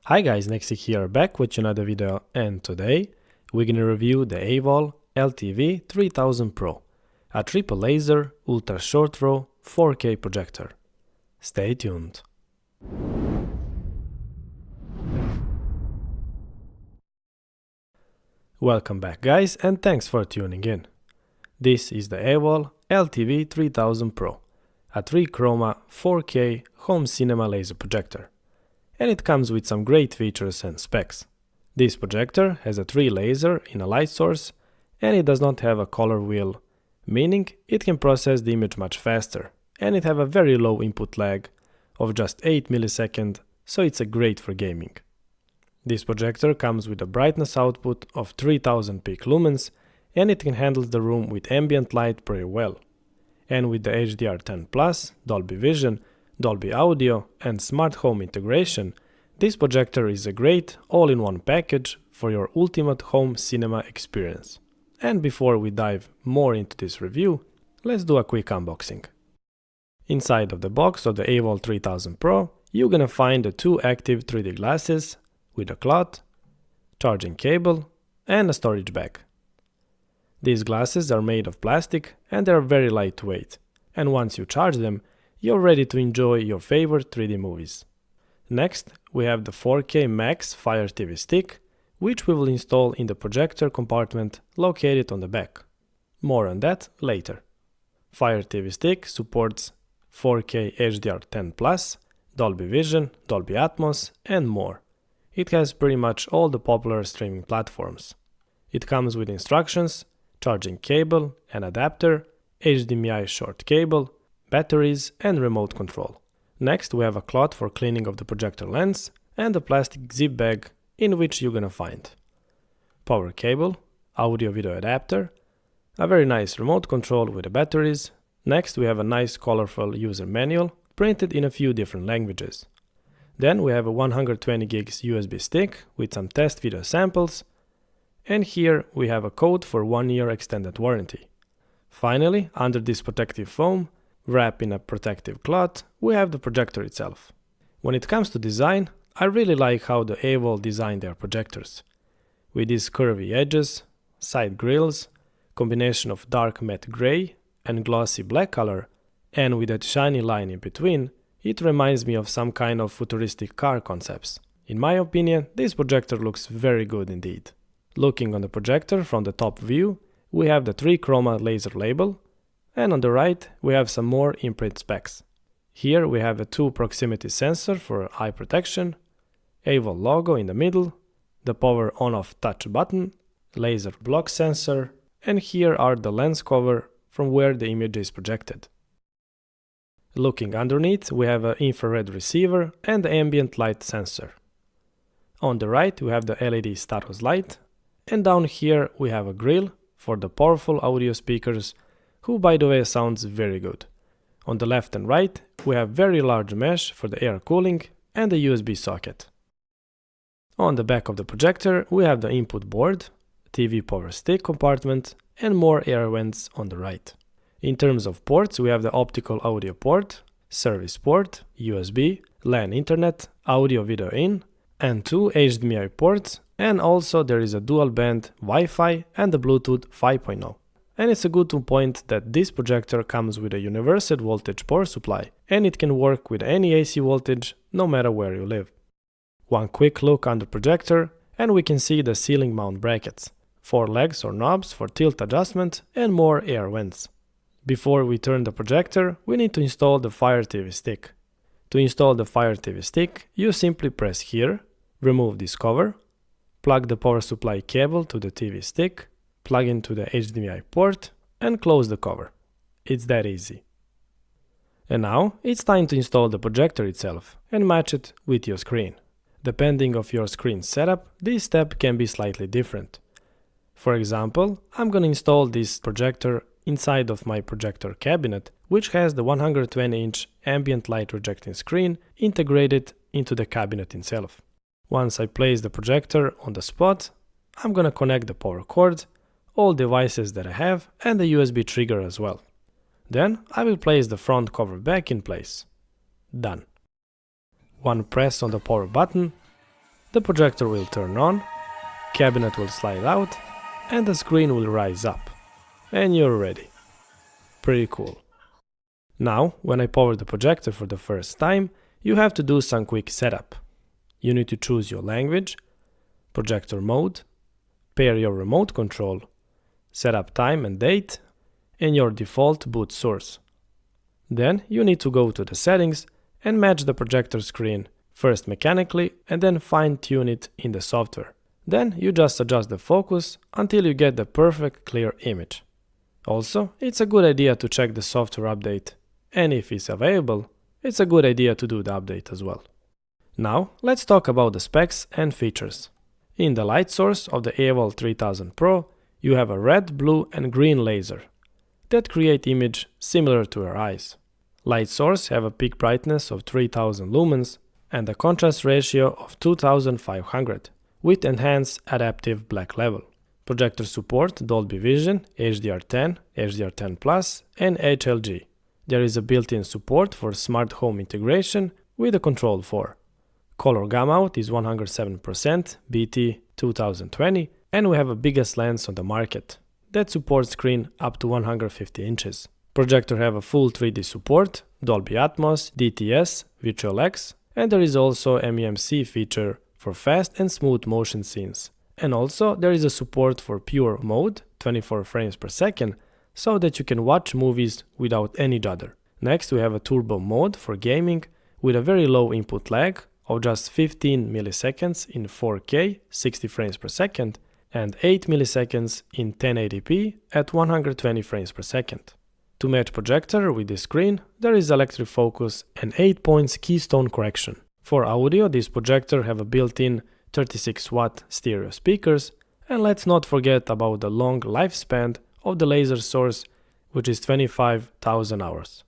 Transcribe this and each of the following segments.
Hi guys, Nexi here, back with another video, and today we're gonna review the AWOL LTV 3000 Pro, a triple laser, ultra short throw, 4K projector. Stay tuned. Welcome back guys, and thanks for tuning in. This is the AWOL LTV 3000 Pro, a 3-chroma 4K home cinema laser projector. And it comes with some great features and specs. This projector has a 3 laser in a light source, and it does not have a color wheel, meaning it can process the image much faster, and it have a very low input lag of just 8 milliseconds, so it's great for gaming. This projector comes with a brightness output of 3000 peak lumens, and it can handle the room with ambient light pretty well. And with the HDR10+, Dolby Vision, Dolby Audio and smart home integration, this projector is a great all-in-one package for your ultimate home cinema experience. And before we dive more into this review, let's do a quick unboxing. Inside of the box of the AWOL 3000 Pro, you're gonna find the 2 active 3D glasses with a cloth, charging cable and a storage bag. These glasses are made of plastic and they are very lightweight, and once you charge them, you're ready to enjoy your favorite 3D movies. Next, we have the 4K Max Fire TV stick, which we will install in the projector compartment located on the back. More on that later. Fire TV stick supports 4K HDR10+, Dolby Vision, Dolby Atmos and more. It has pretty much all the popular streaming platforms. It comes with instructions, charging cable, an adapter, HDMI short cable, batteries and remote control. Next we have a cloth for cleaning of the projector lens and a plastic zip bag in which you're gonna find power cable, audio video adapter, a very nice remote control with the batteries. Next we have a nice colorful user manual printed in a few different languages. Then we have a 120 gigs USB stick with some test video samples, and here we have a code for 1 year extended warranty. Finally, under this protective foam, wrapped in a protective cloth, we have the projector itself. When it comes to design, I really like how the AWOL designed their projectors. With these curvy edges, side grills, combination of dark matte gray and glossy black color, and with that shiny line in between, it reminds me of some kind of futuristic car concepts. In my opinion, this projector looks very good indeed. Looking on the projector from the top view, we have the 3-chroma laser label, and on the right we have some more imprint specs. Here we have a 2 proximity sensor for eye protection, AWOL logo in the middle, the power on-off touch button, laser block sensor, and here are the lens cover from where the image is projected. Looking underneath we have an infrared receiver and the ambient light sensor. On the right we have the LED status light, and down here we have a grill for the powerful audio speakers, who by the way sounds very good. On the left and right we have very large mesh for the air cooling and the USB socket. On the back of the projector we have the input board, TV power stick compartment and more air vents on the right. In terms of ports we have the optical audio port, service port, USB, LAN internet, audio video in, and 2 HDMI ports, and also there is a dual band Wi-Fi and the Bluetooth 5.0. And it's a good to point that this projector comes with a universal voltage power supply, and it can work with any AC voltage no matter where you live. One quick look on the projector and we can see the ceiling mount brackets, 4 legs or knobs for tilt adjustment and more air vents. Before we turn the projector, we need to install the Fire TV stick. To install the Fire TV stick, you simply press here, remove this cover, plug the power supply cable to the TV stick, plug into the HDMI port and close the cover. It's that easy. And now it's time to install the projector itself and match it with your screen. Depending on your screen setup, this step can be slightly different. For example, I'm gonna install this projector inside of my projector cabinet, which has the 120-inch ambient light projecting screen integrated into the cabinet itself. Once I place the projector on the spot, I'm gonna connect the power cord, all devices that I have and the USB trigger as well. Then I will place the front cover back in place. Done. One press on the power button the projector will turn on, cabinet will slide out, and the screen will rise up. And you're ready. Pretty cool. Now, when I power the projector for the first time, you have to do some quick setup. You need to choose your language, projector mode, pair your remote control, set up time and date, and your default boot source. Then you need to go to the settings and match the projector screen, first mechanically and then fine-tune it in the software. Then you just adjust the focus until you get the perfect clear image. Also, it's a good idea to check the software update, and if it's available, it's a good idea to do the update as well. Now, let's talk about the specs and features. In the light source of the AWOL 3000 Pro, you have a red, blue and green laser that create image similar to your eyes. Light source have a peak brightness of 3000 lumens and a contrast ratio of 2500 with enhanced adaptive black level. Projector support Dolby Vision, HDR10, HDR10 Plus and HLG. There is a built-in support for smart home integration with a Control 4. Color gamma out is 107% BT 2020 and we have a biggest lens on the market that supports screen up to 150 inches. Projector have a full 3D support, Dolby Atmos, DTS, Virtual X, and there is also MEMC feature for fast and smooth motion scenes. And also there is a support for pure mode, 24 frames per second, so that you can watch movies without any judder. Next we have a turbo mode for gaming with a very low input lag of just 15 milliseconds in 4K 60 frames per second and 8 milliseconds in 1080p at 120 frames per second. To match projector with this screen, there is electric focus and 8 points keystone correction. For audio, this projector have a built-in 36 watt stereo speakers, and let's not forget about the long lifespan of the laser source, which is 25,000 hours.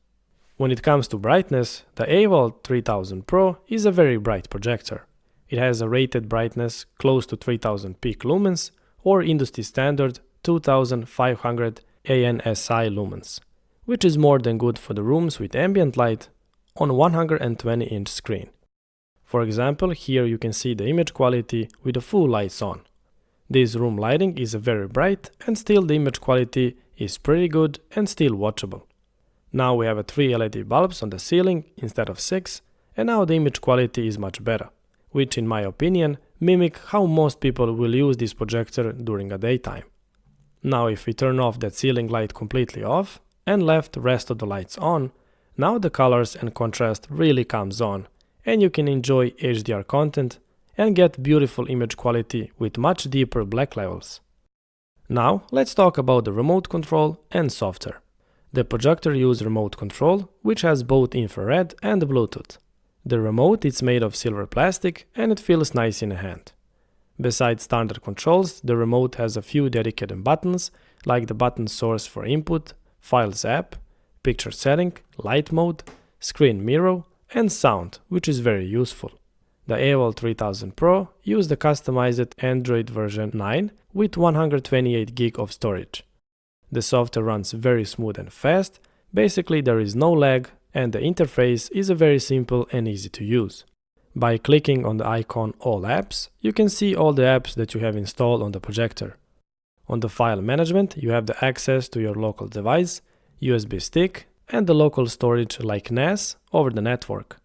When it comes to brightness, the AWOL 3000 Pro is a very bright projector. It has a rated brightness close to 3000 peak lumens or industry standard 2500 ANSI lumens, which is more than good for the rooms with ambient light on 120-inch screen. For example, here you can see the image quality with the full lights on. This room lighting is very bright and still the image quality is pretty good and still watchable. Now we have 3 LED bulbs on the ceiling instead of 6, and now the image quality is much better, which in my opinion mimic how most people will use this projector during a daytime. Now if we turn off that ceiling light completely off and left the rest of the lights on, now the colors and contrast really comes on and you can enjoy HDR content and get beautiful image quality with much deeper black levels. Now let's talk about the remote control and software. The projector uses remote control, which has both infrared and Bluetooth. The remote is made of silver plastic and it feels nice in the hand. Besides standard controls, the remote has a few dedicated buttons, like the button source for input, Files app, picture setting, light mode, screen mirror, and sound, which is very useful. The AWOL 3000 Pro used the customized Android version 9 with 128 GB of storage. The software runs very smooth and fast, basically there is no lag and the interface is very simple and easy to use. By clicking on the icon All Apps, you can see all the apps that you have installed on the projector. On the file management, you have the access to your local device, USB stick, and the local storage like NAS over the network.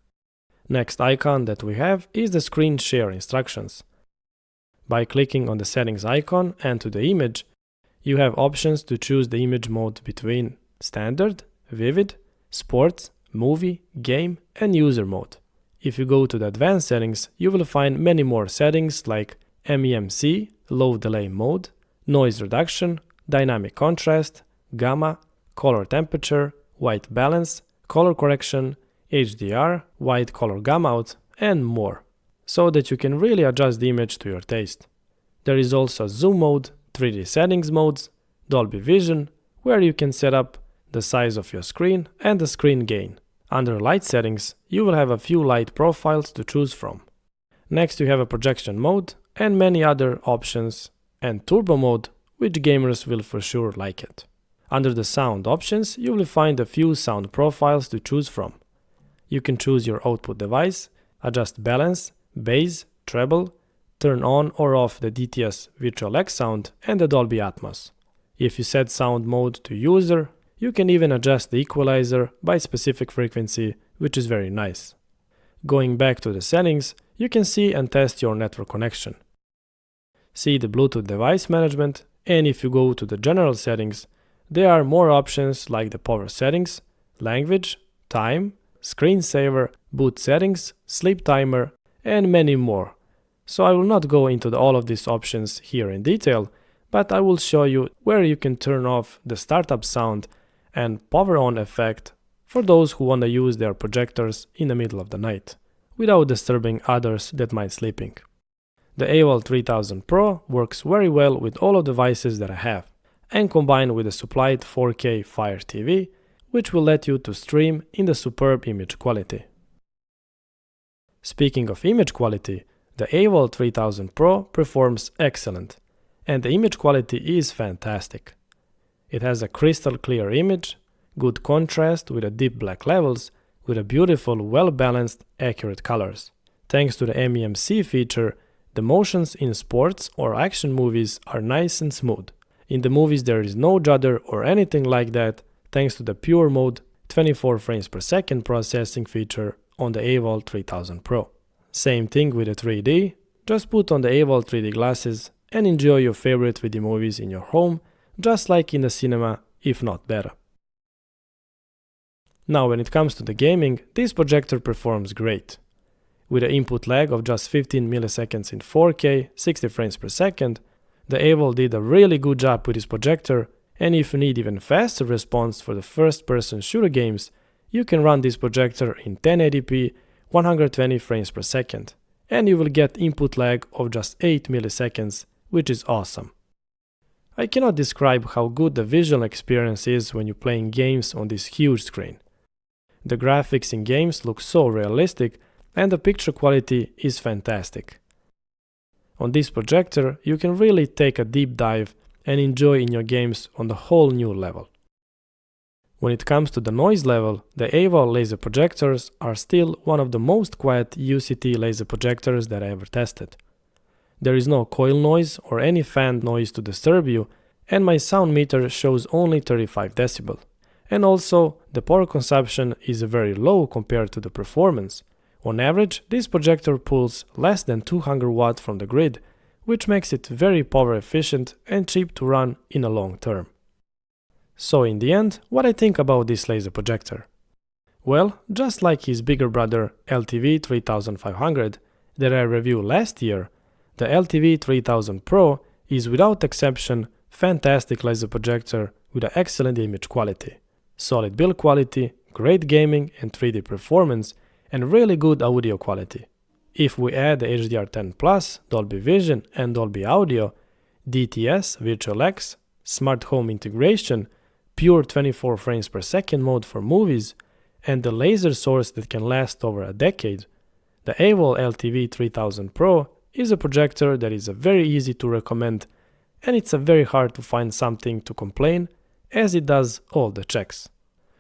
Next icon that we have is the screen share instructions. By clicking on the settings icon and to the image, you have options to choose the image mode between standard, vivid, sports, movie, game, and user mode. If you go to the advanced settings, you will find many more settings like MEMC, low delay mode, noise reduction, dynamic contrast, gamma, color temperature, white balance, color correction, HDR, white color gamma out, and more, so that you can really adjust the image to your taste. There is also zoom mode, 3D settings modes, Dolby Vision, where you can set up the size of your screen and the screen gain. Under light settings, you will have a few light profiles to choose from. Next you have a projection mode and many other options, and turbo mode, which gamers will for sure like it. Under the sound options, you will find a few sound profiles to choose from. You can choose your output device, adjust balance, bass, treble, turn on or off the DTS Virtual X sound and the Dolby Atmos. If you set sound mode to user, you can even adjust the equalizer by specific frequency, which is very nice. Going back to the settings, you can see and test your network connection. See the Bluetooth device management, and if you go to the general settings, there are more options like the power settings, language, time, screensaver, boot settings, sleep timer, and many more. So I will not go into all of these options here in detail, but I will show you where you can turn off the startup sound and power on effect for those who want to use their projectors in the middle of the night, without disturbing others that might sleeping. The AWOL 3000 Pro works very well with all of the devices that I have, and combined with the supplied 4K Fire TV, which will let you to stream in the superb image quality. Speaking of image quality, the AWOL 3000 Pro performs excellent, and the image quality is fantastic. It has a crystal clear image, good contrast with the deep black levels, with a beautiful, well-balanced, accurate colors. Thanks to the MEMC feature, the motions in sports or action movies are nice and smooth. In the movies there is no judder or anything like that, thanks to the pure mode 24 frames per second processing feature on the AWOL 3000 Pro. Same thing with the 3D, just put on the AWOL 3D glasses and enjoy your favorite 3D movies in your home, just like in the cinema, if not better. Now when it comes to the gaming, this projector performs great. With an input lag of just 15 milliseconds in 4K, 60 frames per second, the AWOL did a really good job with this projector, and if you need even faster response for the first-person shooter games, you can run this projector in 1080p, 120 frames per second, and you will get input lag of just 8 milliseconds, which is awesome. I cannot describe how good the visual experience is when you're playing games on this huge screen. The graphics in games look so realistic, and the picture quality is fantastic. On this projector, you can really take a deep dive and enjoy in your games on the whole new level. When it comes to the noise level, the AWOL laser projectors are still one of the most quiet UCT laser projectors that I ever tested. There is no coil noise or any fan noise to disturb you, and my sound meter shows only 35 decibel. And also, the power consumption is very low compared to the performance. On average, this projector pulls less than 200 watts from the grid, which makes it very power efficient and cheap to run in a long term. So in the end, what I think about this laser projector? Well, just like his bigger brother LTV 3500 that I reviewed last year, the LTV 3000 Pro is without exception fantastic laser projector with an excellent image quality, solid build quality, great gaming and 3D performance, and really good audio quality. If we add the HDR10 Plus, Dolby Vision and Dolby Audio, DTS, Virtual X, smart home integration, pure 24 frames per second mode for movies, and the laser source that can last over a decade, the AWOL LTV 3000 Pro is a projector that is very easy to recommend, and it's very hard to find something to complain, as it does all the checks.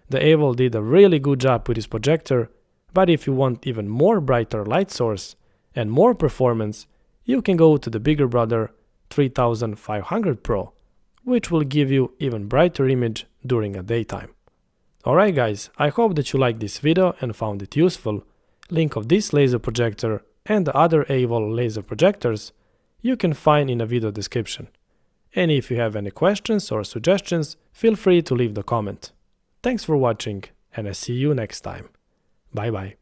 The AWOL did a really good job with this projector, but if you want even more brighter light source and more performance, you can go to the bigger brother 3500 Pro, which will give you even brighter image during a daytime. Alright guys, I hope that you liked this video and found it useful. Link of this laser projector and the other AWOL laser projectors you can find in the video description. And if you have any questions or suggestions, feel free to leave the comment. Thanks for watching, and I see you next time. Bye bye.